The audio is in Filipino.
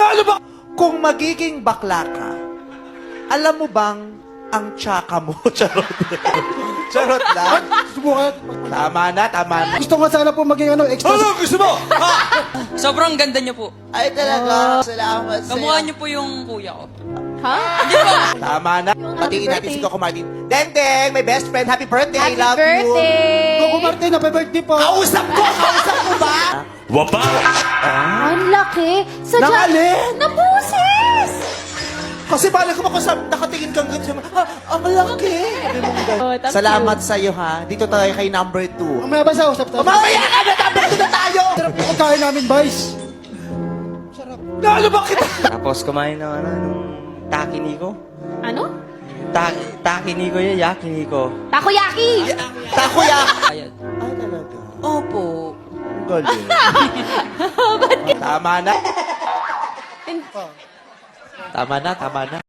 Ano ba? Kung magiging bakla ka, alam mo bang ang tsaka mo? Charot. Charot lang. Subukan. Tama na. Gusto nga sana po maging extra. Ano gusto mo? Ha? Sobrang ganda niyo po. Ay, talaga. Salamat sa'yo. Kamukha niyo po yung kuya ko. Ha? Tama na. Patingin natin si Coco Martin. Deng, my best friend. Happy birthday. Happy I love you. birthday! Coco Martin, happy birthday po. Kausap mo ba? Wapa! Ang laki! Sadya... Nang alin? Nabusis! Kasi bala ko nakatingin kang ganyan. Ang laki. Sabi mo ganun. Oh, thank Salamat sa'yo, ha. Dito tayo kay number 2. Mamaya ba sa usap tayo? Mamaya ka na, number 2 na tayo. Sarap po pagkain namin, Vice. Ano ba kita? Tapos kumain ng nung taki niko. Ano? Taki niko yun, yaki niko. Takoyaki! Takoya. Ayan. Ay, talaga. Opo. Ang galing. Tama na. Tama na.